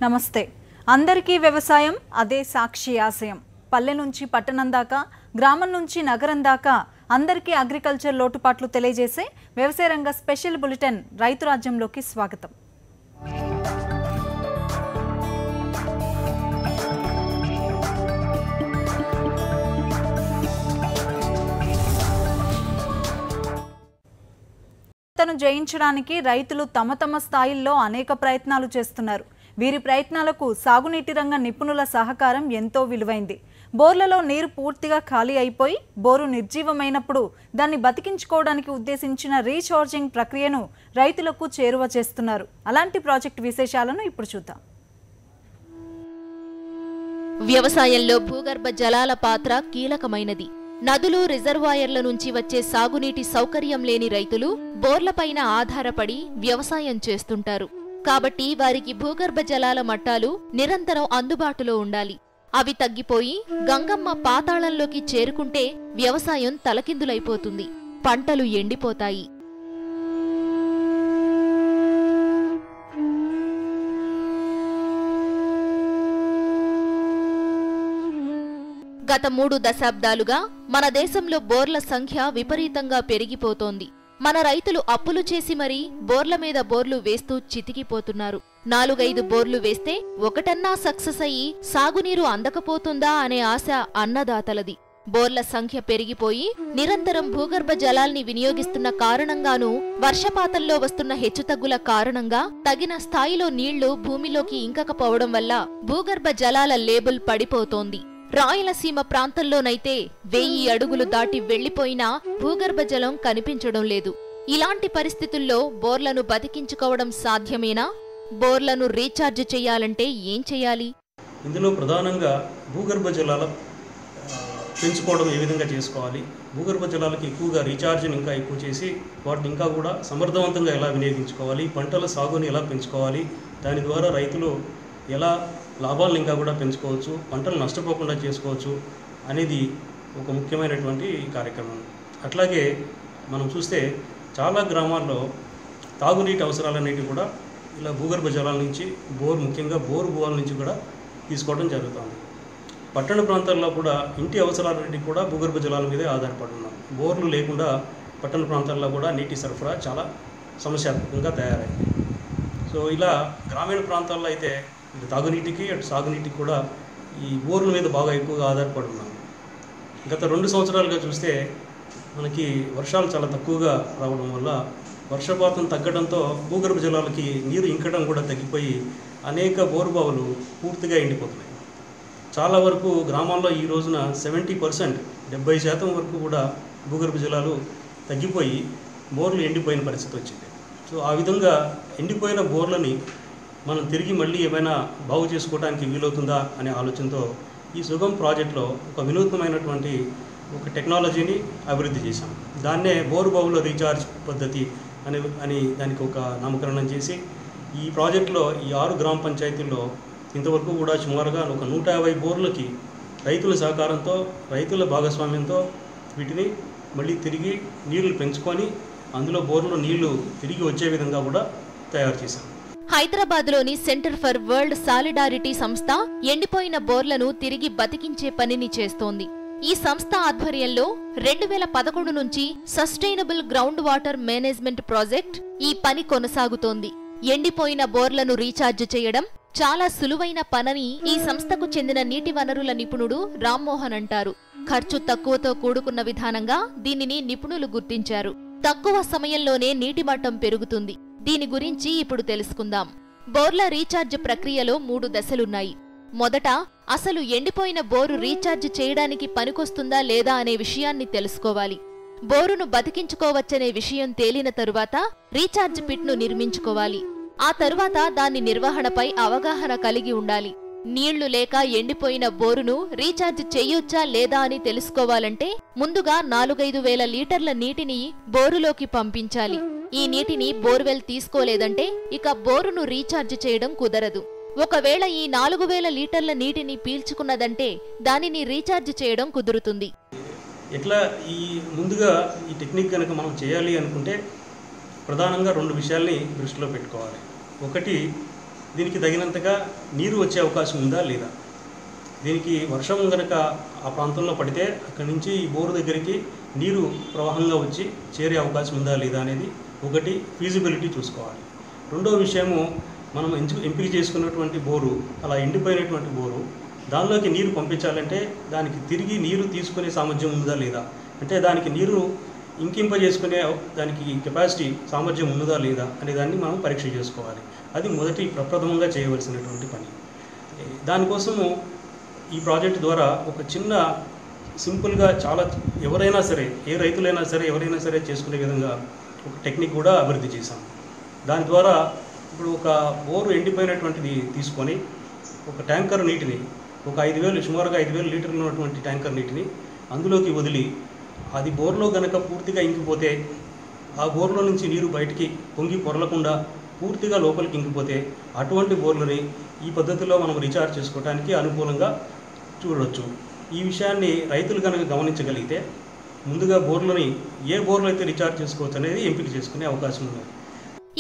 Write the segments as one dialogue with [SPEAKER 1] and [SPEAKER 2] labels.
[SPEAKER 1] నమస్తే. అందరికీ వ్యవసాయం అదే సాక్షి ఆశయం. పల్లె నుంచి పట్టణం దాకా, గ్రామం నుంచి నగరం దాకా అందరికీ అగ్రికల్చర్ లోటుపాట్లు తెలియజేసే వ్యవసాయ రంగ స్పెషల్ బులెటిన్ రైతు రాజ్యంలోకి స్వాగతం. తను జయించడానికి రైతులు తమ స్థాయిల్లో అనేక ప్రయత్నాలు చేస్తున్నారు. వీరి ప్రయత్నాలకు సాగునీటి రంగ నిపుణుల సహకారం ఎంతో విలువైంది. బోర్లలో నీరు పూర్తిగా ఖాళీ అయిపోయి బోరు నిర్జీవమైనప్పుడు దాన్ని బతికించుకోవడానికి ఉద్దేశించిన రీఛార్జింగ్ ప్రక్రియను రైతులకు చేరువ చేస్తున్నారు. అలాంటి ప్రాజెక్టు విశేషాలను ఇప్పుడు చూద్దాం.
[SPEAKER 2] వ్యవసాయంలో భూగర్భ జలాల పాత్ర కీలకమైనది. నదులు, రిజర్వాయర్ల నుంచి వచ్చే సాగునీటి సౌకర్యం లేని రైతులు బోర్లపైన ఆధారపడి వ్యవసాయం చేస్తుంటారు. కాబట్టి వారికి భూగర్భ జలాల మట్టాలు నిరంతరం అందుబాటులో ఉండాలి. అవి తగ్గిపోయి గంగమ్మ పాతాళంలోకి చేరుకుంటే వ్యవసాయం తలకిందులైపోతుంది, పంటలు ఎండిపోతాయి. గత 3 దశాబ్దాలుగా మన దేశంలో బోర్ల సంఖ్య విపరీతంగా పెరిగిపోతోంది. మన రైతులు అప్పులు చేసి మరీ బోర్ల మీద బోర్లు వేస్తూ చితికిపోతున్నారు. 4-5 బోర్లు వేస్తే ఒకటన్నా సక్సెస్ అయ్యి సాగునీరు అందకపోతుందా అనే ఆశ అన్నదాతలది. బోర్ల సంఖ్య పెరిగిపోయి నిరంతరం భూగర్భ జలాల్ని వినియోగిస్తున్న కారణంగానూ, వర్షపాతంలో వస్తున్న హెచ్చుతగ్గుల కారణంగా తగిన స్థాయిలో నీళ్లు భూమిలోకి ఇంకకపోవడం వల్ల భూగర్భ జలాల లేబుల్ పడిపోతోంది. రాయలసీమ ప్రాంతంలోనైతే 1000 అడుగులు దాటి వెళ్లిపోయినా భూగర్భ జలం కనిపించడం లేదు. ఇలాంటి పరిస్థితుల్లో బోర్లను బతికించుకోవడం సాధ్యమేనా? బోర్లను రీఛార్జ్ చేయాలంటే ఏం చేయాలి?
[SPEAKER 3] ఇందులో ప్రధానంగా భూగర్భ జలాల పెంచుకోవడం ఏ విధంగా చేసుకోవాలి, భూగర్భ జలాలకు ఎక్కువగా రీఛార్జ్ని ఇంకా ఎక్కువ చేసి వాటిని ఇంకా కూడా సమర్థవంతంగా ఎలా వినియోగించుకోవాలి, పంటల సాగుని ఎలా పెంచుకోవాలి, దాని ద్వారా రైతులు ఎలా లాభాలను ఇంకా కూడా పెంచుకోవచ్చు, పంటలు నష్టపోకుండా చేసుకోవచ్చు అనేది ఒక ముఖ్యమైనటువంటి కార్యక్రమం. అట్లాగే మనం చూస్తే చాలా గ్రామాల్లో తాగునీటి అవసరాలన్నిటి కూడా ఇలా భూగర్భ జలాల నుంచి ముఖ్యంగా బోరు భూముల నుంచి కూడా తీసుకోవడం జరుగుతుంది. పట్టణ ప్రాంతాల్లో కూడా ఇంటి అవసరాలన్నిటి కూడా భూగర్భ జలాల మీదే ఆధారపడి ఉన్నాం. బోర్లు లేకుండా పట్టణ ప్రాంతాల్లో కూడా నీటి సరఫరా చాలా సమస్యాత్మకంగా తయారైంది. సో ఇలా గ్రామీణ ప్రాంతాల్లో అయితే ఇటు తాగునీటికి అటు సాగునీటికి కూడా ఈ బోర్ల మీద బాగా ఎక్కువగా ఆధారపడి ఉన్నాం. గత 2 సంవత్సరాలుగా చూస్తే మనకి వర్షాలు చాలా తక్కువగా రావడం వల్ల వర్షపాతం తగ్గడంతో భూగర్భ జలాలకి నీరు ఇంకడం కూడా తగ్గిపోయి అనేక బోరుబావులు పూర్తిగా ఎండిపోతున్నాయి. చాలా వరకు గ్రామాల్లో ఈ రోజున 70% వరకు కూడా భూగర్భ జలాలు తగ్గిపోయి బోర్లు ఎండిపోయిన పరిస్థితి వచ్చింది. సో ఆ విధంగా ఎండిపోయిన బోర్లని మనం తిరిగి మళ్ళీ ఏమైనా బాగు చేసుకోవడానికి వీలవుతుందా అనే ఆలోచనతో ఈ సుగం ప్రాజెక్టులో ఒక వినూత్నమైనటువంటి ఒక టెక్నాలజీని అభివృద్ధి చేశాం. దాన్నే బోరు బావుల రీఛార్జ్ పద్ధతి అని దానికి ఒక నామకరణం చేసి ఈ ప్రాజెక్టులో ఈ 6 గ్రామ పంచాయతీల్లో ఇంతవరకు కూడా సుమారుగా ఒక 150 బోర్లకి రైతుల సహకారంతో, రైతుల భాగస్వామ్యంతో వీటిని మళ్ళీ తిరిగి నీళ్లు పెంచుకొని అందులో బోర్లో నీళ్లు తిరిగి వచ్చే విధంగా కూడా తయారు చేశాం.
[SPEAKER 2] హైదరాబాద్లోని సెంటర్ ఫర్ వరల్డ్ సాలిడారిటీ సంస్థ ఎండిపోయిన బోర్లను తిరిగి బతికించే పనిని చేస్తోంది. ఈ సంస్థ ఆధ్వర్యంలో 2011 నుంచి sustainable ground water management project ఈ పని కొనసాగుతోంది. ఎండిపోయిన బోర్లను రీఛార్జ్ చేయడం చాలా సులువైన పనని ఈ సంస్థకు చెందిన నీటి వనరుల నిపుణుడు రామ్మోహన్ అంటారు. ఖర్చు తక్కువతో కూడుకున్న విధానంగా దీనిని నిపుణులు గుర్తించారు. తక్కువ సమయంలోనే నీటి మట్టం పెరుగుతుంది. దీని గురించి ఇప్పుడు తెలుసుకుందాం. బోర్ల రీఛార్జ్ ప్రక్రియలో 3 దశలున్నాయి. మొదట అసలు ఎండిపోయిన బోరు రీఛార్జ్ చేయడానికి పనికొస్తుందా లేదా అనే విషయాన్ని తెలుసుకోవాలి. బోరును బతికించుకోవచ్చనే విషయం తేలిన తరువాత రీఛార్జ్ పిట్ను నిర్మించుకోవాలి. ఆ తరువాత దాని నిర్వహణపై అవగాహన కలిగి ఉండాలి. నీళ్లు లేక ఎండిపోయిన బోరును రీఛార్జ్ చేయొచ్చా లేదా అని తెలుసుకోవాలంటే ముందుగా 4-5 వేల లీటర్ల నీటిని బోరులోకి పంపించాలి. ఈ నీటిని బోర్వెల్ తీసుకోలేదంటే ఇక బోరును రీఛార్జ్ చేయడం కుదరదు. ఒకవేళ ఈ 4000 లీటర్ల నీటిని పీల్చుకున్నదంటే దానిని రీఛార్జ్ చేయడం కుదురుతుంది.
[SPEAKER 3] ఇట్లా ముందుగా ఈ టెక్నిక్ కనుక మనం చేయాలి అనుకుంటే ప్రధానంగా 2 విషయాల్ని దృష్టిలో పెట్టుకోవాలి. ఒకటి దీనికి తగినంతగా నీరు వచ్చే అవకాశం ఉందా లేదా, దీనికి వర్షం కనుక ఆ ప్రాంతంలో పడితే అక్కడి నుంచి ఈ బోరు దగ్గరికి నీరు ప్రవాహంగా వచ్చి చేరే అవకాశం ఉందా లేదా అనేది ఒకటి ఫీజిబిలిటీ చూసుకోవాలి. రెండో విషయము, మనం ఎంపిక చేసుకున్నటువంటి బోరు అలా ఎండిపోయినటువంటి బోరు దానిలోకి నీరు పంపించాలంటే దానికి తిరిగి నీరు తీసుకునే సామర్థ్యం ఉందా లేదా, అంటే దానికి నీరు ఇంకింపజేసుకునే దానికి కెపాసిటీ సామర్థ్యం ఉన్నదా లేదా అనే దాన్ని మనం పరీక్ష చేసుకోవాలి. అది మొదటి ప్రప్రథమంగా చేయవలసినటువంటి పని. దానికోసము ఈ ప్రాజెక్ట్ ద్వారా ఒక చిన్న సింపుల్గా చాలా ఎవరైనా సరే, ఏ రైతులైనా సరే ఎవరైనా సరే చేసుకునే విధంగా ఒక టెక్నిక్ కూడా అభివృద్ధి చేశాం. దాని ద్వారా ఇప్పుడు ఒక బోరు ఎండిపోయినటువంటిది తీసుకొని ఒక ట్యాంకర్ నీటిని ఒక 5,000 సుమారుగా 5,000 లీటర్లు ఉన్నటువంటి ట్యాంకర్ నీటిని అందులోకి వదిలి అది బోర్లో కనుక పూర్తిగా ఇంకిపోతే ఆ బోర్లో నుంచి నీరు బయటికి పొంగి పొరలకుండా పూర్తిగా లోపలికి ఇంకిపోతే అటువంటి బోర్లని ఈ పద్ధతిలో మనం రీఛార్జ్ చేసుకోవడానికి అనుకూలంగా చూడవచ్చు. ఈ విషయాన్ని రైతులు కనుక గమనించగలిగితే ముందుగా బోర్లని ఏ బోర్లు అయితే రీఛార్జ్ చేసుకోవచ్చు అనేది ఎంపిక చేసుకునే అవకాశం ఉంది.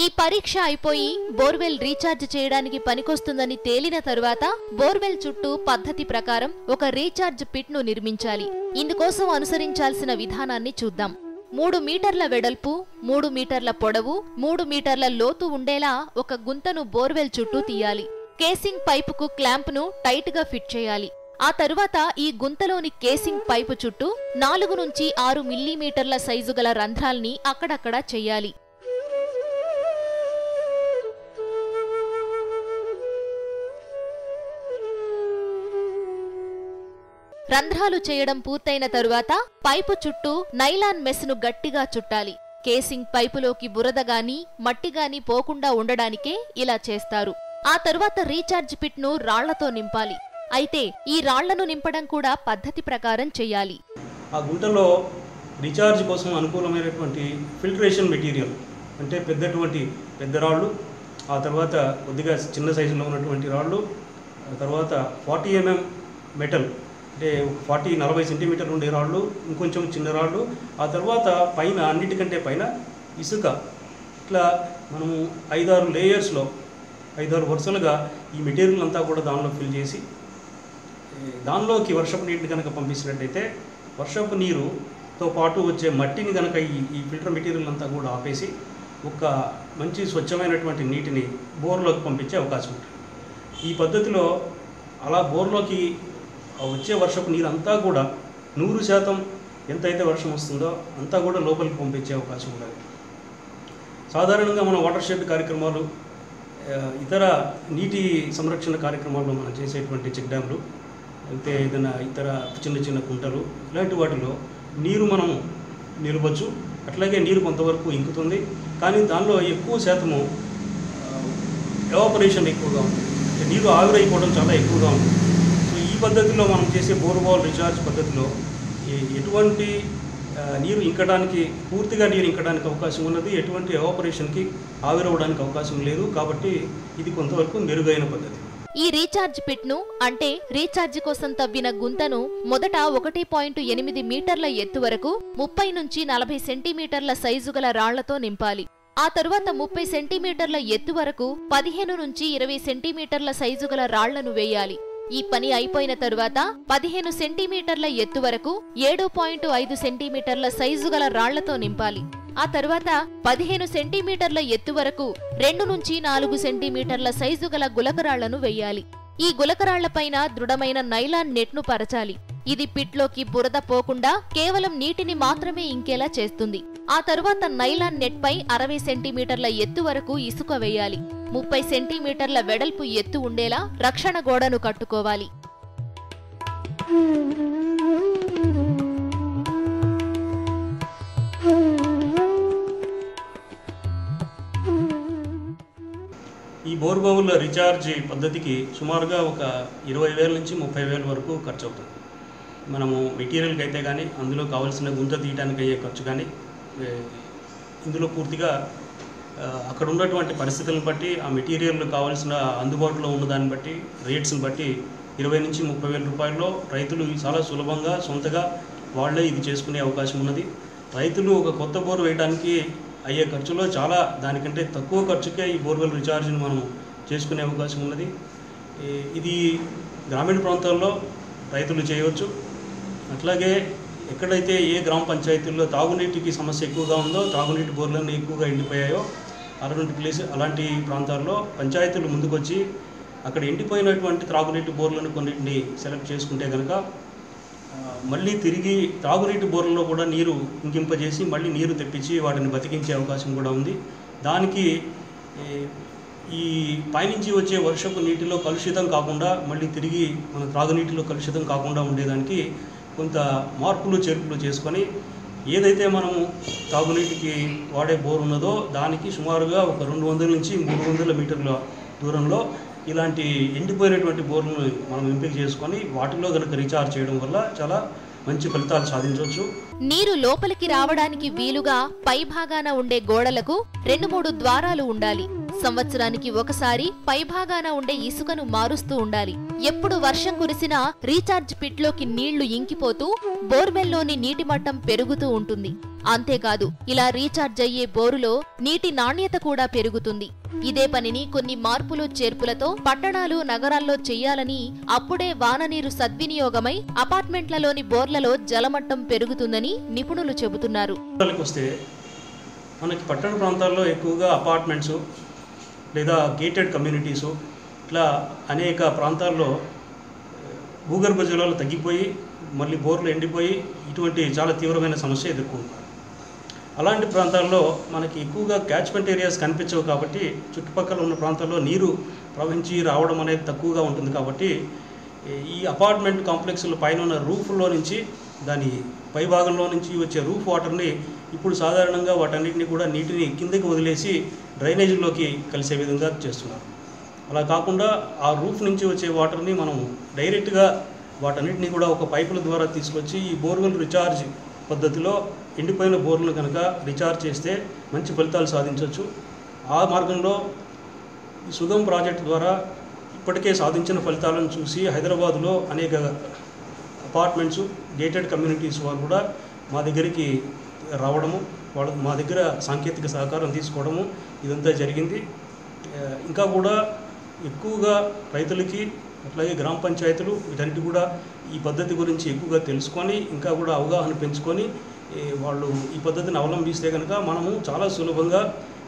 [SPEAKER 2] ఈ పరీక్ష అయిపోయి బోర్వెల్ రీఛార్జ్ చేయడానికి పనికొస్తుందని తేలిన తరువాత బోర్వెల్ చుట్టూ పద్ధతి ప్రకారం ఒక రీఛార్జ్ పిట్ ను నిర్మించాలి. ఇందుకోసం అనుసరించాల్సిన విధానాన్ని చూద్దాం. 3 మీటర్ల వెడల్పు, 3 మీటర్ల పొడవు, 3 మీటర్ల లోతు ఉండేలా ఒక గుంతను బోర్వెల్ చుట్టూ తీయాలి. కేసింగ్ పైపుకు క్లాంప్ ను టైట్ గా ఫిట్ చేయాలి. ఆ తరువాత ఈ గుంతలోని కేసింగ్ పైపు చుట్టూ 4 నుంచి 6 మిల్లీమీటర్ల సైజు గల రంధ్రాల్ని అక్కడక్కడా చెయ్యాలి. రంధ్రాలు చేయడం పూర్తయిన తరువాత పైపు చుట్టూ నైలాన్ మెస్ను గట్టిగా చుట్టాలి. కేసింగ్ పైపులోకి బురద గాని మట్టి గాని పోకుండా ఉండడానికే ఇలా చేస్తారు. ఆ తరువాత రీఛార్జ్ పిట్ ను రాళ్లతో నింపాలి. అయితే ఈ రాళ్లను నింపడం కూడా పద్ధతి ప్రకారం చెయ్యాలి.
[SPEAKER 3] ఆ గుంటలో రీఛార్జ్ కోసం అనుకూలమైనటువంటి ఫిల్టరేషన్ మెటీరియల్ అంటే పెద్ద రాళ్ళు, ఆ తర్వాత కొద్దిగా చిన్న సైజులో ఉన్నటువంటి రాళ్ళు, ఆ తర్వాత 40 mm మెటల్ అంటే 40-40 సెంటీమీటర్లు ఉండే రాళ్ళు, ఇంకొంచెం చిన్న రాళ్ళు, ఆ తర్వాత పైన అన్నిటికంటే పైన ఇసుక. ఇట్లా మనము 5-6 లేయర్స్లో 5-6 వరుసలుగా ఈ మెటీరియల్ అంతా కూడా దానిలో ఫిల్ చేసి దానిలోకి వర్షపు నీటిని కనుక పంపించినట్టయితే వర్షపు నీరుతో పాటు వచ్చే మట్టిని కనుక ఈ ఫిల్టర్ మెటీరియల్ అంతా కూడా ఆపేసి ఒక మంచి స్వచ్ఛమైనటువంటి నీటిని బోర్లోకి పంపించే అవకాశం ఉంటుంది. ఈ పద్ధతిలో అలా బోర్లోకి వచ్చే వర్షపు నీరు అంతా కూడా 100% ఎంతైతే వర్షం వస్తుందో అంతా కూడా లోపలికి పంపించే అవకాశం ఉంటుంది. సాధారణంగా మన వాటర్ షెడ్ కార్యక్రమాలు, ఇతర నీటి సంరక్షణ కార్యక్రమాల్లో మనం చేసేటువంటి చెక్ డ్యామ్లు, అయితే ఏదైనా ఇతర చిన్న కుంటలు, ఇలాంటి వాటిలో నీరు మనం నిలవచ్చు. అట్లాగే నీరు కొంతవరకు ఇంకుతుంది, కానీ దానిలో ఎక్కువ శాతము ఎవాపరేషన్ ఎక్కువగా ఉంటుంది, అంటే నీరు ఆవిరైపోవడం చాలా ఎక్కువగా ఉంటుంది. సో ఈ పద్ధతిలో మనం చేసే బోర్వెల్ రీఛార్జ్ పద్ధతిలో ఎటువంటి నీరు ఇంకడానికి పూర్తిగా నీరు ఇంకడానికి అవకాశం ఉన్నది, ఎటువంటి ఎవాపరేషన్కి ఆవిరవడానికి అవకాశం లేదు. కాబట్టి ఇది కొంతవరకు మెరుగైన పద్ధతి.
[SPEAKER 2] ఈ రీఛార్జ్ పిట్ ను అంటే రీఛార్జ్ కోసం తవ్విన గుంతను మొదట 1.8 మీటర్ల ఎత్తు వరకు 30 నుంచి 40 సెంటీమీటర్ల సైజు గల రాళ్లతో నింపాలి. ఆ తరువాత 30 సెంటీమీటర్ల ఎత్తు వరకు 15 నుంచి 20 సెంటీమీటర్ల సైజు గల రాళ్లను వేయాలి. ఈ పని అయిపోయిన తరువాత 15 సెంటీమీటర్ల ఎత్తు వరకు 7.5 సెంటీమీటర్ల సైజు గల రాళ్లతో నింపాలి. ఆ తరువాత 15 సెంటీమీటర్ల ఎత్తు వరకు 2 నుంచి 4 సెంటీమీటర్ల సైజు గల గులకరాళ్లను వెయ్యాలి. ఈ గులకరాళ్లపైన దృఢమైన నైలాన్ నెట్ ను పరచాలి. ఇది పిట్లోకి బురద పోకుండా కేవలం నీటిని మాత్రమే ఇంకేలా చేస్తుంది. ఆ తరువాత నైలాన్ నెట్ పై 60 సెంటీమీటర్ల ఎత్తు వరకు ఇసుక వేయాలి. 30 సెంటీమీటర్ల వెడల్పు ఎత్తు ఉండేలా రక్షణ గోడను కట్టుకోవాలి.
[SPEAKER 3] ఈ బోర్వెల్ రీఛార్జ్ పద్ధతికి సుమారుగా ఒక 20,000 నుంచి 30,000 వరకు ఖర్చు అవుతుంది. మనము మెటీరియల్కి అయితే కానీ, అందులో కావాల్సిన గుంత తీయడానికి అయ్యే ఖర్చు కానీ, ఇందులో పూర్తిగా అక్కడ ఉన్నటువంటి పరిస్థితులను బట్టి, ఆ మెటీరియల్ కావాల్సిన అందుబాటులో ఉన్నదాన్ని బట్టి, రేట్స్ని బట్టి 20,000 నుంచి 30,000 రూపాయల్లో రైతులు చాలా సులభంగా సొంతగా వాళ్ళే ఇది చేసుకునే అవకాశం ఉన్నది. రైతులు ఒక కొత్త బోర్ వేయడానికి అయ్యే ఖర్చులో చాలా దానికంటే తక్కువ ఖర్చుకే ఈ బోర్వెల్ రీఛార్జ్ని మనం చేసుకునే అవకాశం ఉన్నది. ఇది గ్రామీణ ప్రాంతాల్లో రైతులు చేయవచ్చు. అట్లాగే ఎక్కడైతే ఏ గ్రామ పంచాయతీల్లో తాగునీటికి సమస్య ఎక్కువగా ఉందో, తాగునీటి బోర్లన్నీ ఎక్కువగా ఎండిపోయాయో అలాంటి ప్రాంతాల్లో పంచాయతీలు ముందుకొచ్చి అక్కడ ఎండిపోయినటువంటి త్రాగునీటి బోర్లను కొన్నింటిని సెలెక్ట్ చేసుకుంటే కనుక మళ్ళీ తిరిగి తాగునీటి బోర్లలో కూడా నీరు ఇంకింపజేసి మళ్ళీ నీరు తెప్పించి వాటిని బతికించే అవకాశం కూడా ఉంది. దానికి ఈ పైనుంచి వచ్చే వర్షపు నీటిలో కలుషితం కాకుండా మళ్ళీ తిరిగి మన త్రాగునీటిలో కలుషితం కాకుండా ఉండేదానికి కొంత మార్పులు చేర్పులు చేసుకొని ఏదైతే మనము తాగునీటికి వాడే బోర్ ఉన్నదో దానికి సుమారుగా ఒక 200 నుంచి 300 మీటర్ల దూరంలో ఇలాంటి ఎండిపోయినటువంటి బోర్లను మనం ఎంపిక చేసుకొని వాటిలో కనుక రీఛార్జ్ చేయడం వల్ల చాలా మంచి ఫలితాలు సాధించవచ్చు.
[SPEAKER 2] నీరు లోపలికి రావడానికి వీలుగా పైభాగాన ఉండే గోడలకు 2-3 ద్వారాలు ఉండాలి. సంవత్సరానికి ఒకసారి పైభాగాన ఉండే ఇసుకను మారుస్తూ ఉండాలి. ఎప్పుడు వర్షం కురిసినా రీఛార్జ్ పిట్లోకి నీళ్లు ఇంకిపోతూ బోర్వెల్లోని నీటి మట్టం పెరుగుతూ ఉంటుంది. అంతేకాదు, ఇలా రీఛార్జ్ అయ్యే బోరులో నీటి నాణ్యత కూడా పెరుగుతుంది. ఇదే పనిని కొన్ని మార్పులు చేర్పులతో పట్టణాలు, నగరాల్లో చెయ్యాలని, అప్పుడే వాననీరు సద్వినియోగమై అపార్ట్మెంట్లలోని బోర్లలో జలమట్టం పెరుగుతుందని నిపుణులు చెబుతున్నారు.
[SPEAKER 3] మనకి పట్టణ ప్రాంతాల్లో ఎక్కువగా అపార్ట్మెంట్స్ లేదా గేటెడ్ కమ్యూనిటీసు ఇట్లా అనేక ప్రాంతాల్లో భూగర్భ జలాలు తగ్గిపోయి మళ్ళీ బోర్లు ఎండిపోయి ఇటువంటి చాలా తీవ్రమైన సమస్య ఎదుర్కొంటున్నారు. అలాంటి ప్రాంతాల్లో మనకి ఎక్కువగా క్యాచ్మెంట్ ఏరియాస్ కనిపించవు కాబట్టి చుట్టుపక్కల ఉన్న ప్రాంతాల్లో నీరు ప్రవహించి రావడం అనేది తక్కువగా ఉంటుంది. కాబట్టి ఈ అపార్ట్మెంట్ కాంప్లెక్స్ల పైన ఉన్న రూఫ్లో నుంచి దాని పై భాగంలో నుంచి వచ్చే రూఫ్ వాటర్ని ఇప్పుడు సాధారణంగా వాటన్నిటిని కూడా నీటిని కిందకి వదిలేసి డ్రైనేజీలోకి కలిసే విధంగా చేస్తున్నారు. అలా కాకుండా ఆ రూఫ్ నుంచి వచ్చే వాటర్ని మనం డైరెక్ట్గా వాటన్నిటిని కూడా ఒక పైపుల ద్వారా తీసుకొచ్చి ఈ బోర్వెల్ రీఛార్జ్ పద్ధతిలో ఎండిపోయిన బోర్లను కనుక రీఛార్జ్ చేస్తే మంచి ఫలితాలు సాధించవచ్చు. ఆ మార్గంలో ఈ సుగమ్ ప్రాజెక్టు ద్వారా ఇప్పటికే సాధించిన ఫలితాలను చూసి హైదరాబాదులో అనేక అపార్ట్మెంట్స్, గేటెడ్ కమ్యూనిటీస్ వారు కూడా మా దగ్గరికి రావడము, వాళ్ళు మా దగ్గర సాంకేతిక సహకారం తీసుకోవడము ఇదంతా జరిగింది. ఇంకా కూడా ఎక్కువగా రైతులకి అట్లాగే గ్రామ పంచాయతీలు వీటన్నిటి కూడా ఈ పద్ధతి గురించి ఎక్కువగా తెలుసుకొని ఇంకా కూడా అవగాహన పెంచుకొని వాళ్ళు ఈ పద్ధతిని అవలంబిస్తే కనుక మనము చాలా సులభంగా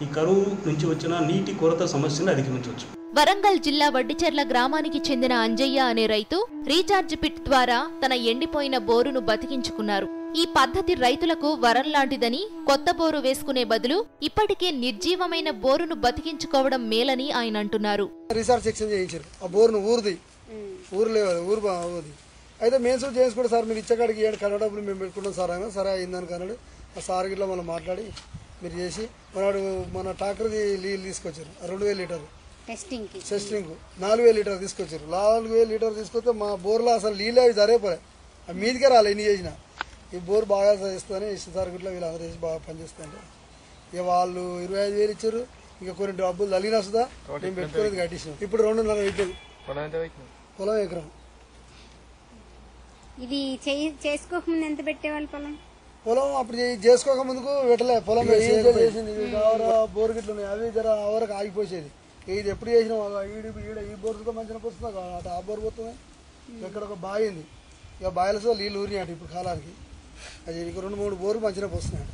[SPEAKER 3] ఈ కరువు నుంచి వచ్చిన నీటి కొరత సమస్యను అధిగమించవచ్చు.
[SPEAKER 2] వరంగల్ జిల్లా వడ్డిచెర్ల గ్రామానికి చెందిన అంజయ్య అనే రైతు రీఛార్జ్ పిట్ ద్వారా తన ఎండిపోయిన బోరును బతికించుకున్నారు. ఈ పద్ధతి రైతులకు వరం లాంటిదని కొత్త బోరు వేసుకునే బదులు ఇప్పటికే నిర్జీవమైన బోరును బతికించుకోవడం మేలని ఆయన అంటున్నారు.
[SPEAKER 4] రీఛార్జ్ సెక్షన్ చేయించారు. ఆ బోరును ఊరు అయితే మెయిన్స్ చేసుకుంటే సార్ మీరు ఇచ్చకాడికి ఏడు కన్నడ డబ్బులు మేము పెట్టుకుంటాం సార్ అయినా సరే అయిందని కన్నాడు. ఆ సార్ గిట్లా మనం మాట్లాడి మీరు చేసి మన ట్రాక్టర్ది నీళ్ళు తీసుకొచ్చారు 2000 లీటర్లు టెస్టింగ్ 4000 లీటర్ తీసుకొచ్చారు. 4000 లీటర్ తీసుకొస్తే మా బోర్లో అసలు నీళ్ళు అవి సరిపోలే, ఆ మీదికే రాలే ఎన్ని చేసినా. ఈ బోర్ బాగా చేస్తానే సార్ గిట్లా వీళ్ళు అందరూ చేసి బాగా పనిచేస్తుంటే ఇక వాళ్ళు 25,000 ఇచ్చారు. ఇంకా కొన్ని డబ్బులు తగిలిన వస్తుందా మేము పెట్టుకునేది కట్టించాం. ఇప్పుడు 2.5 అవుతుంది పొలం ఎకరం.
[SPEAKER 5] ఇది చేసుకోకముందు ఎంత పెట్టేవాళ్ళు
[SPEAKER 4] పొలం అప్పుడు చేసుకోక ముందుకు పెట్టలే. పొలం చేసింది బోర్ గిట్లు ఉన్నాయి, అవి జర వరకు ఆగిపోసేది. ఇది ఎప్పుడు చేసినా ఈ బోర్తో మంచిగా పోతుంది, అటు ఆ బోర్ పోతుంది. ఇక్కడ ఒక బావి ఉంది, ఇక బావిలతో నీళ్ళు ఊరినాడు ఇప్పుడు కాలానికి. అది 2-3 బోర్లు మంచిగా పోస్తున్నాయి.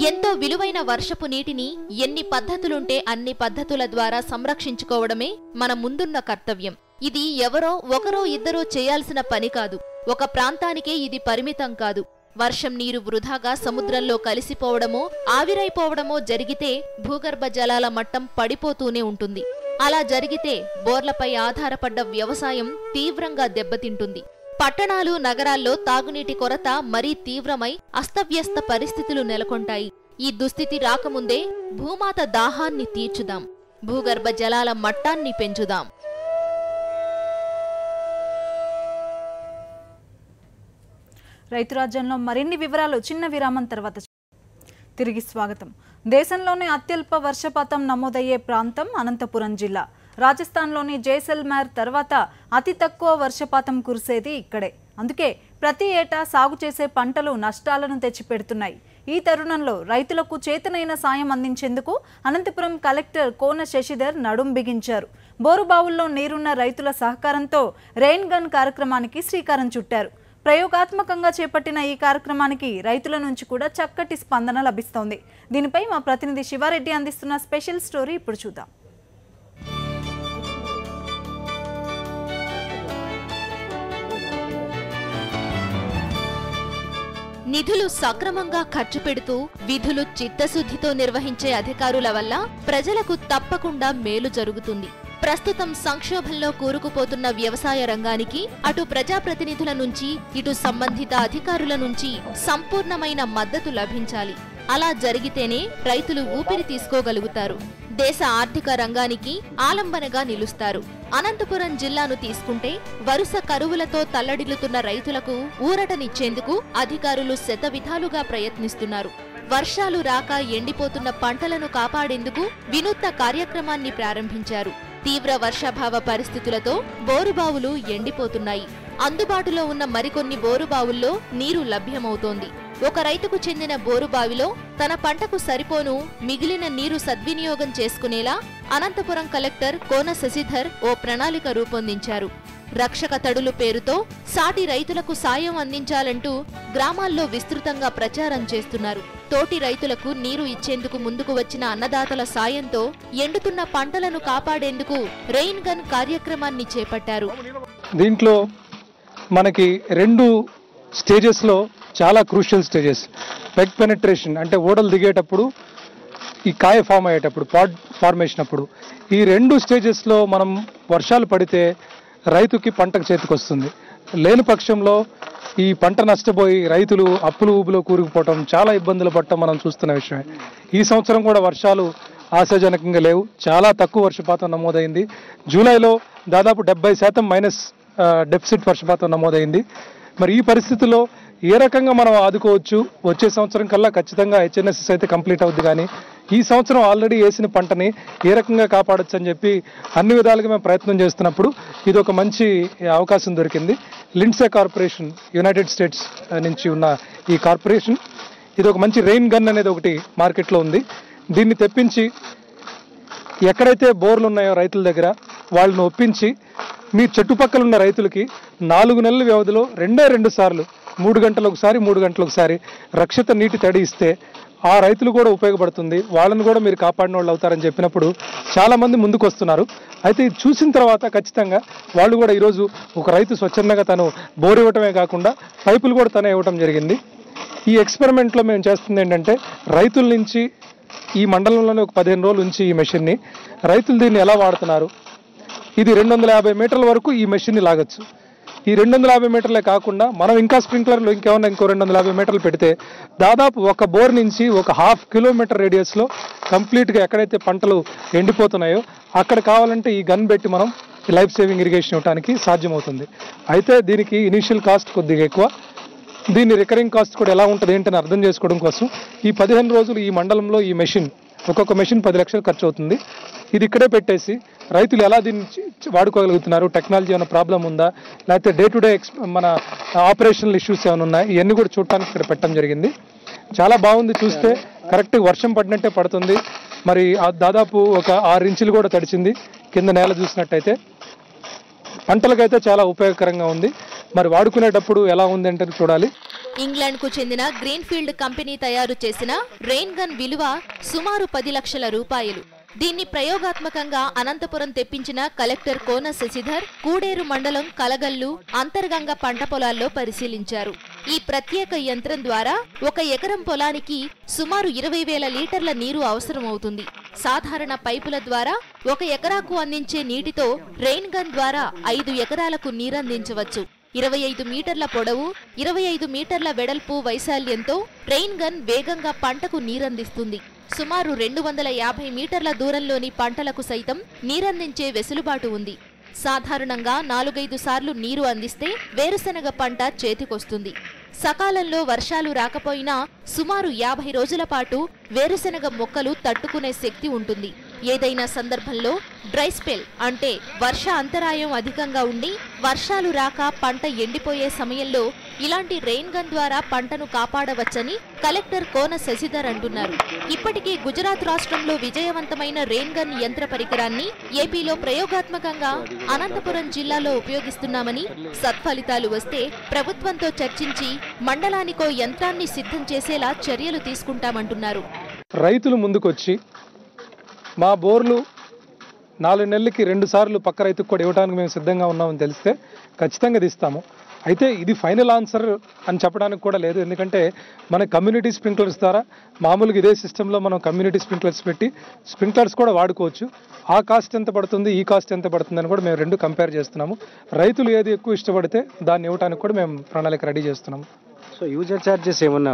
[SPEAKER 2] ఎంతో విలువైన వర్షపు నీటిని ఎన్ని పద్ధతులుంటే అన్ని పద్ధతుల ద్వారా సంరక్షించుకోవడమే మన ముందున్న కర్తవ్యం. ఇది ఎవరో ఒకరో ఇద్దరో చేయాల్సిన పని కాదు. ఒక ప్రాంతానికే ఇది పరిమితం కాదు. వర్షం నీరు వృధాగా సముద్రంలో కలిసిపోవడమో ఆవిరైపోవడమో జరిగితే భూగర్భ జలాల మట్టం పడిపోతూనే ఉంటుంది. అలా జరిగితే బోర్లపై ఆధారపడ్డ వ్యవసాయం తీవ్రంగా దెబ్బతింటుంది. పట్టణాలు, నగరాల్లో తాగునీటి కొరత మరీ తీవ్రమై అస్తవ్యస్త పరిస్థితులు నెలకొంటాయి. ఈ దుస్థితి రాకముందే భూమాత దాహాన్ని తీర్చుదాం, భూగర్భ జలాల మట్టాన్ని పెంచుదాం.
[SPEAKER 1] రైతు రాజ్యంలో మరిన్ని వివరాలు చిన్న విరామం తర్వాత. తిరిగి స్వాగతం. దేశంలోనే అత్యల్ప వర్షపాతం నమోదయ్యే ప్రాంతం అనంతపురం జిల్లా. రాజస్థాన్లోని జైసల్మేర్ తర్వాత అతి తక్కువ వర్షపాతం కురిసేది ఇక్కడే. అందుకే ప్రతి ఏటా సాగు చేసే పంటలు నష్టాలను తెచ్చిపెడుతున్నాయి. ఈ తరుణంలో రైతులకు చేతనైన సాయం అందించేందుకు అనంతపురం కలెక్టర్ కోన శశిధర్ నడుం బిగించారు. బోరుబావుల్లో నీరున్న రైతుల సహకారంతో రెయిన్ గన్ కార్యక్రమానికి శ్రీకారం చుట్టారు. ప్రయోగాత్మకంగా చేపట్టిన ఈ కార్యక్రమానికి రైతుల నుంచి కూడా చక్కటి స్పందన లభిస్తోంది. దీనిపై మా ప్రతినిధి శివారెడ్డి అందిస్తున్న స్పెషల్ స్టోరీ ఇప్పుడు చూద్దాం.
[SPEAKER 2] నిధులు సక్రమంగా ఖర్చు పెడుతూ విధులు చిత్తశుద్ధితో నిర్వహించే అధికారుల వల్ల ప్రజలకు తప్పకుండా మేలు జరుగుతుంది. ప్రస్తుతం సంక్షోభంలో కూరుకుపోతున్న వ్యవసాయ రంగానికి అటు ప్రజాప్రతినిధుల నుంచి ఇటు సంబంధిత అధికారుల నుంచి సంపూర్ణమైన మద్దతు లభించాలి. అలా జరిగితేనే రైతులు ఊపిరి తీసుకోగలుగుతారు. దేశ ఆర్థిక రంగానికి ఆలంబనగా నిలుస్తారు. అనంతపురం జిల్లాను తీసుకుంటే వరుస కరువులతో తల్లడిల్లుతున్న రైతులకు ఊరటనిచ్చేందుకు అధికారులు శతవిధాలుగా ప్రయత్నిస్తున్నారు. వర్షాలు రాక ఎండిపోతున్న పంటలను కాపాడేందుకు వినూత్న కార్యక్రమాన్ని ప్రారంభించారు. తీవ్ర వర్షాభావ పరిస్థితులతో బోరుబావులు ఎండిపోతున్నాయి. అందుబాటులో ఉన్న మరికొన్ని బోరుబావుల్లో నీరు లభ్యమవుతోంది. ఒక రైతుకు చెందిన బోరుబావిలో తన పంటకు సరిపోను మిగిలిన నీరు సద్వినియోగం చేసుకునేలా అనంతపురం కలెక్టర్ కోన శశిధర్ ఓ ప్రణాళిక రూపొందించారు. రక్షక తడులు పేరుతో సాటి రైతులకు సాయం అందించాలంటూ గ్రామాల్లో విస్తృతంగా ప్రచారం చేస్తున్నారు. తోటి రైతులకు నీరు ఇచ్చేందుకు ముందుకు వచ్చిన అన్నదాతల సాయంతో ఎండుతున్న పంటలను కాపాడేందుకు రెయిన్ గన్ కార్యక్రమాన్ని చేపట్టారు.
[SPEAKER 6] దీంట్లో మనకి 2 స్టేజెస్లో చాలా క్రూషియల్ స్టేజెస్. పెగ్ పెనట్రేషన్ అంటే ఓడలు దిగేటప్పుడు, ఈ కాయ ఫామ్ అయ్యేటప్పుడు, పాడ్ ఫార్మేషన్ అప్పుడు, ఈ 2 స్టేజెస్లో మనం వర్షాలు పడితే రైతుకి పంటకు చేతికి వస్తుంది. లేని పక్షంలో ఈ పంట నష్టపోయి రైతులు అప్పులు ఊబులో కూరుకుపోవటం, చాలా ఇబ్బందులు పడటం మనం చూస్తున్న విషయమే. ఈ సంవత్సరం కూడా వర్షాలు ఆశాజనకంగా లేవు. చాలా తక్కువ వర్షపాతం నమోదైంది. జూలైలో దాదాపు 70% మైనస్ డెఫిసిట్ వర్షపాతం నమోదైంది. మరి ఈ పరిస్థితుల్లో ఏ రకంగా మనం ఆదుకోవచ్చు? వచ్చే సంవత్సరం కల్లా ఖచ్చితంగా హెచ్ఎన్ఎస్ఎస్ అయితే కంప్లీట్ అవుద్ది. కానీ ఈ సంవత్సరం ఆల్రెడీ వేసిన పంటని ఏ రకంగా కాపాడొచ్చు అని చెప్పి అన్ని విధాలుగా మేము ప్రయత్నం చేస్తున్నప్పుడు ఇది ఒక మంచి అవకాశం దొరికింది. లిండ్సే కార్పొరేషన్, యునైటెడ్ స్టేట్స్ నుంచి ఉన్న ఈ కార్పొరేషన్, ఇది ఒక మంచి రెయిన్ గన్ అనేది ఒకటి మార్కెట్లో ఉంది. దీన్ని తెప్పించి ఎక్కడైతే బోర్లు ఉన్నాయో రైతుల దగ్గర వాళ్ళని ఒప్పించి మీ చుట్టుపక్కల ఉన్న రైతులకి 4 నెలల వ్యవధిలో 2 సార్లు 3 గంటలు ఒకసారి 3 గంటలు ఒకసారి రక్షిత నీటి తడి ఇస్తే ఆ రైతులు కూడా ఉపయోగపడుతుంది. వాళ్ళని కూడా మీరు కాపాడిన వాళ్ళు అవుతారని చెప్పినప్పుడు చాలామంది ముందుకు వస్తున్నారు. అయితే ఇది చూసిన తర్వాత ఖచ్చితంగా వాళ్ళు కూడా ఈరోజు ఒక రైతు స్వచ్ఛందంగా తను బోర్ ఇవ్వటమే కాకుండా పైపులు కూడా తనే ఇవ్వటం జరిగింది. ఈ ఎక్స్పెరిమెంట్లో మేము చేస్తుంది ఏంటంటే రైతుల నుంచి ఈ మండలంలోనే ఒక 15 రోజులు ఉంచి ఈ మెషిన్ని రైతులు దీన్ని ఎలా వాడుతున్నారు, ఇది 250 మీటర్ల వరకు ఈ మెషిన్ని లాగచ్చు. ఈ 250 మీటర్లే కాకుండా మనం ఇంకా స్ప్రింక్లర్లు ఇంకో 250 మీటర్లు పెడితే దాదాపు ఒక బోర్ నుంచి ఒక 1/2 కిలోమీటర్ రేడియస్లో కంప్లీట్గా ఎక్కడైతే పంటలు ఎండిపోతున్నాయో అక్కడ కావాలంటే ఈ గన్ పెట్టి మనం లైఫ్ సేవింగ్ ఇరిగేషన్ ఇవ్వడానికి సాధ్యమవుతుంది. అయితే దీనికి ఇనీషియల్ కాస్ట్ కొద్దిగా ఎక్కువ. దీని రికరింగ్ కాస్ట్ కూడా ఎలా ఉంటుంది ఏంటని అర్థం చేసుకోవడం కోసం ఈ 15 రోజులు ఈ మండలంలో ఈ మెషిన్, ఒక్కొక్క మెషిన్ 10 లక్షలు ఖర్చు అవుతుంది. ఇది ఇక్కడే పెట్టేసి రైతులు ఎలా దీన్ని వాడుకోగలుగుతున్నారు, టెక్నాలజీ ఏమైనా ప్రాబ్లం ఉందా, లేకపోతే డే టు డే మన ఆపరేషనల్ ఇష్యూస్ ఏమైనా ఉన్నాయి, ఇవన్నీ కూడా చూడటానికి ఇక్కడ పెట్టడం జరిగింది. చాలా బాగుంది. చూస్తే కరెక్ట్గా వర్షం పడినట్టే పడుతుంది. మరి దాదాపు ఒక 6 ఇంచులు కూడా తడిచింది కింద నేల చూసినట్టయితే. పంటలకైతే చాలా ఉపయోగకరంగా ఉంది. మరి వాడుకునేటప్పుడు ఎలా ఉంది అంటే చూడాలి.
[SPEAKER 2] ఇంగ్లాండ్కు చెందిన గ్రీన్ఫీల్డ్ కంపెనీ తయారు చేసిన రెయిన్ గన్ విలువ సుమారు 10 లక్షల రూపాయలు. దీన్ని ప్రయోగాత్మకంగా అనంతపురం తెప్పించిన కలెక్టర్ కోన శశిధర్ కూడేరు మండలం కలగల్లు అంతర్గంగ పంట పొలాల్లో పరిశీలించారు. ఈ ప్రత్యేక యంత్రం ద్వారా 1 ఎకరం పొలానికి సుమారు 20,000 లీటర్ల నీరు అవసరమవుతుంది. సాధారణ పైపుల ద్వారా 1 ఎకరాకు అందించే నీటితో రెయిన్ గన్ ద్వారా 5 ఎకరాలకు నీరందించవచ్చు. 25 మీటర్ల పొడవు, 25 మీటర్ల వెడల్పు వైశాల్యంతో రెయిన్ గన్ వేగంగా పంటకు నీరందిస్తుంది. సుమారు 250 మీటర్ల దూరంలోని పంటలకు సైతం నీరందించే వెసులుబాటు ఉంది. సాధారణంగా 4-5 సార్లు నీరు అందిస్తే వేరుశెనగ పంట చేతికొస్తుంది. సకాలంలో వర్షాలు రాకపోయినా సుమారు 50 రోజుల పాటు వేరుశెనగ మొక్కలు తట్టుకునే శక్తి ఉంటుంది. ఏదైనా సందర్భంలో డ్రై స్పెల్ అంటే వర్ష అంతరాయం అధికంగా ఉండి వర్షాలు రాక పంట ఎండిపోయే సమయంలో ఇలాంటి రెయిన్ గన్ ద్వారా పంటను కాపాడవచ్చని కలెక్టర్ కోన శశిధర్ అంటున్నారు. ఇప్పటికీ గుజరాత్ రాష్ట్రంలో విజయవంతమైన రెయిన్ గన్ యంత్ర పరికరాన్ని ఏపీలో ప్రయోగాత్మకంగా అనంతపురం జిల్లాలో ఉపయోగిస్తున్నామని, సత్ఫలితాలు వస్తే ప్రభుత్వంతో చర్చించి మండలానికో యంత్రాన్ని సిద్ధం చేసేలా చర్యలు తీసుకుంటామంటున్నారు.
[SPEAKER 6] రైతులు ముందుకొచ్చి మా బోర్లు 4 నెలలకి 2 సార్లు పక్క రైతుకు కూడా ఇవ్వడానికి మేము సిద్ధంగా ఉన్నామని తెలిస్తే ఖచ్చితంగా ఇస్తాము. అయితే ఇది ఫైనల్ ఆన్సర్ అని చెప్పడానికి కూడా లేదు. ఎందుకంటే మన కమ్యూనిటీ స్ప్రింక్లర్స్ ద్వారా మామూలుగా ఇదే సిస్టంలో మనం కమ్యూనిటీ స్ప్రింక్లర్స్ పెట్టి స్ప్రింక్లర్స్ కూడా వాడుకోవచ్చు. ఆ కాస్ట్ ఎంత పడుతుంది, ఈ కాస్ట్ ఎంత పడుతుంది అని కూడా మేము 2 కంపేర్ చేస్తున్నాము. రైతులు ఏది ఎక్కువ ఇష్టపడితే దాన్ని ఇవ్వడానికి కూడా మేము ప్రణాళిక రెడీ చేస్తున్నాము.
[SPEAKER 7] సో యూజర్ ఛార్జెస్ ఏమన్నా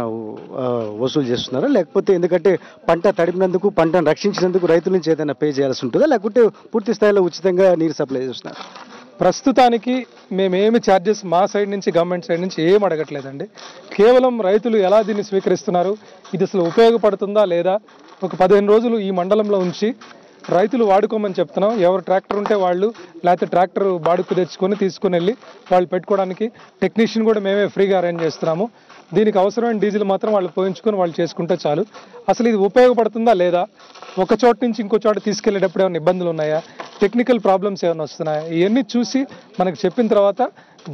[SPEAKER 7] వసూలు చేస్తున్నారా, లేకపోతే ఎందుకంటే పంట తడిపినందుకు పంటను రక్షించినందుకు రైతుల నుంచి ఏదైనా పే చేయాల్సి ఉంటుందా, లేకుంటే పూర్తి స్థాయిలో ఉచితంగా నీరు సప్లై చేస్తున్నారు?
[SPEAKER 6] ప్రస్తుతానికి మేమేమి ఛార్జెస్ మా సైడ్ నుంచి గవర్నమెంట్ సైడ్ నుంచి ఏం అడగట్లేదండి. కేవలం రైతులు ఎలా దీన్ని స్వీకరిస్తున్నారు, ఇది అసలు ఉపయోగపడుతుందా లేదా, ఒక 15 రోజులు ఈ మండలంలో ఉంచి రైతులు వాడుకోమని చెప్తున్నాం. ఎవరు ట్రాక్టర్ ఉంటే వాళ్ళు, లేకపోతే ట్రాక్టర్ బాడుకు తెచ్చుకొని తీసుకుని వెళ్ళి వాళ్ళు పెట్టుకోవడానికి టెక్నీషియన్ కూడా మేమే ఫ్రీగా అరేంజ్ చేస్తున్నాము. దీనికి అవసరమైన డీజిల్ మాత్రం వాళ్ళు పోయించుకొని వాళ్ళు చేసుకుంటే చాలు. అసలు ఇది ఉపయోగపడుతుందా లేదా, ఒక చోట నుంచి ఇంకో చోట తీసుకెళ్లేటప్పుడు ఏమైనా ఇబ్బందులు ఉన్నాయా, టెక్నికల్ ప్రాబ్లమ్స్ ఏమైనా వస్తున్నాయా, ఇవన్నీ చూసి మనకు చెప్పిన తర్వాత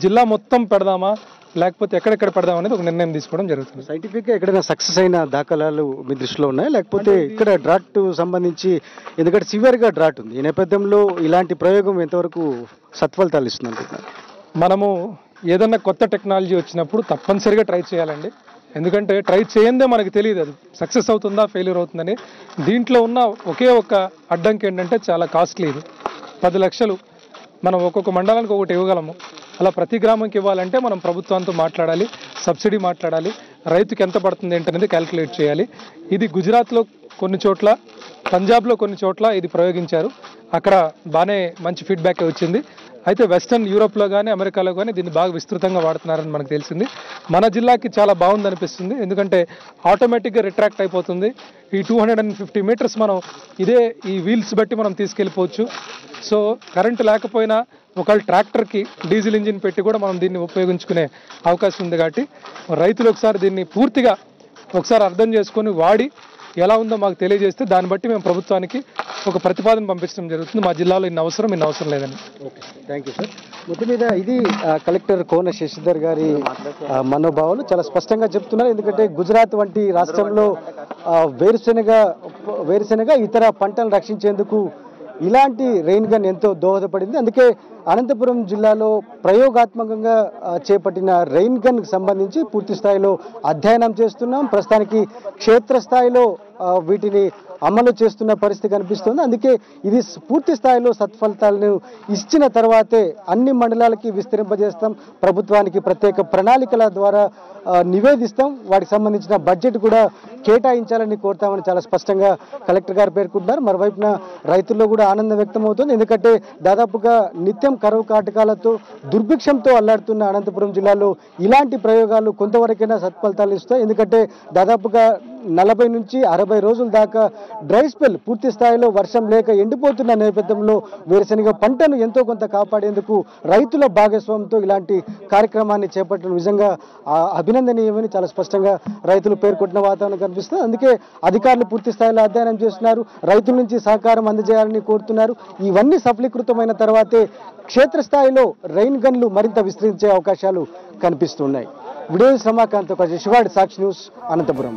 [SPEAKER 6] జిల్లా మొత్తం పెడదామా లేకపోతే ఎక్కడెక్కడ పెడదాం అనేది ఒక నిర్ణయం తీసుకోవడం జరుగుతుంది.
[SPEAKER 7] సైంటిఫిక్గా ఎక్కడైనా సక్సెస్ అయిన దాఖలాలు మీ దృష్టిలో ఉన్నాయా, లేకపోతే ఇక్కడ డ్రాట్ సంబంధించి ఎందుకంటే సివియర్గా డ్రాట్ ఉంది, ఈ నేపథ్యంలో ఇలాంటి ప్రయోగం ఎంతవరకు సత్ఫలితాలు ఇస్తుంది అనుకుంటున్నారు?
[SPEAKER 6] మనము ఏదన్నా కొత్త టెక్నాలజీ వచ్చినప్పుడు తప్పనిసరిగా ట్రై చేయాలండి. ఎందుకంటే ట్రై చేయందే మనకు తెలియదు అది సక్సెస్ అవుతుందా ఫెయిల్యూర్ అవుతుందని. దీంట్లో ఉన్న ఒకే ఒక అడ్డంకి ఏంటంటే చాలా కాస్ట్లీ. ఇది 10 లక్షలు మనం ఒక్కొక్క మండలానికి ఒకటి ఇవ్వగలము. అలా ప్రతి గ్రామంకి ఇవ్వాలంటే మనం ప్రభుత్వంతో మాట్లాడాలి, సబ్సిడీ మాట్లాడాలి, రైతుకి ఎంత పడుతుంది ఏంటనేది క్యాలిక్యులేట్ చేయాలి. ఇది గుజరాత్లో కొన్ని చోట్ల, పంజాబ్లో కొన్ని చోట్ల ఇది ప్రయోగించారు. అక్కడ బాగానే మంచి ఫీడ్బ్యాక్ వచ్చింది. అయితే వెస్టర్న్ యూరోప్లో కానీ అమెరికాలో కానీ దీన్ని బాగా విస్తృతంగా వాడుతున్నారని మనకు తెలిసింది. మన జిల్లాకి చాలా బాగుంది అనిపిస్తుంది. ఎందుకంటే ఆటోమేటిక్గా రిట్రాక్ట్ అయిపోతుంది. ఈ 250 మీటర్స్ మనం ఇదే ఈ వీల్స్ బట్టి మనం తీసుకెళ్ళిపోవచ్చు. సో కరెంటు లేకపోయినా ఒకవేళ ట్రాక్టర్కి డీజిల్ ఇంజిన్ పెట్టి కూడా మనం దీన్ని ఉపయోగించుకునే అవకాశం ఉంది. కాబట్టి రైతులు ఒకసారి దీన్ని పూర్తిగా ఒకసారి అర్థం చేసుకొని వాడి ఎలా ఉందో మాకు తెలియజేస్తే దాన్ని బట్టి మేము ప్రభుత్వానికి ఒక ప్రతిపాదన పంపించడం జరుగుతుంది. మా జిల్లాలో ఇన్ని అవసరం లేదని.
[SPEAKER 7] Okay, thank you sir. మొత్తం మీద ఇది కలెక్టర్ కోన శశిధర్ గారి మనోభావాలు చాలా స్పష్టంగా చెప్తున్నారు. ఎందుకంటే గుజరాత్ వంటి రాష్ట్రంలో వేరుశెనగ ఇతర పంటలను రక్షించేందుకు ఇలాంటి రెయిన్ గన్ ఎంతో దోహదపడింది. అందుకే అనంతపురం జిల్లాలో ప్రయోగాత్మకంగా చేపట్టిన రెయిన్ గన్కి సంబంధించి పూర్తి స్థాయిలో అధ్యయనం చేస్తున్నాం. ప్రస్తుతానికి క్షేత్రస్థాయిలో వీటిని అమలు చేస్తున్న పరిస్థితి కనిపిస్తుంది. అందుకే ఇది పూర్తి స్థాయిలో సత్ఫలితాలను ఇచ్చిన తర్వాతే అన్ని మండలాలకి విస్తరింపజేస్తాం. ప్రభుత్వానికి ప్రత్యేక ప్రణాళికల ద్వారా నివేదిస్తాం. వాటికి సంబంధించిన బడ్జెట్ కూడా కేటాయించాలని కోరుతామని చాలా స్పష్టంగా కలెక్టర్ గారు పేర్కొంటున్నారు. మరోవైపున రైతుల్లో కూడా ఆనందం వ్యక్తం అవుతుంది. ఎందుకంటే దాదాపుగా నిత్యం కరువు కాటకాలతో దుర్భిక్షంతో అల్లాడుతున్న అనంతపురం జిల్లాలో ఇలాంటి ప్రయోగాలు కొంతవరకైనా సత్ఫలితాలు ఇస్తాయి. ఎందుకంటే దాదాపుగా 40 నుంచి 60 రోజుల దాకా డ్రై స్పెల్, పూర్తి స్థాయిలో వర్షం లేక ఎండిపోతున్న నేపథ్యంలో వేరుశెనగ పంటను ఎంతో కొంత కాపాడేందుకు రైతుల భాగస్వామ్యంతో ఇలాంటి కార్యక్రమాన్ని చేపట్టడం నిజంగా అభినందనీయమని చాలా స్పష్టంగా రైతులు పేర్కొంటున్న వాతావరణం కనిపిస్తుంది. అందుకే అధికారులు పూర్తి స్థాయిలో అధ్యయనం చేస్తున్నారు, రైతుల నుంచి సహకారం అందజేయాలని కోరుతున్నారు. ఇవన్నీ సఫలీకృతమైన తర్వాతే క్షేత్రస్థాయిలో రెయిన్ గన్లు మరింత విస్తరించే అవకాశాలు కనిపిస్తున్నాయి. వీడియో రమాకాంత్, శివాడి, సాక్షి న్యూస్, అనంతపురం.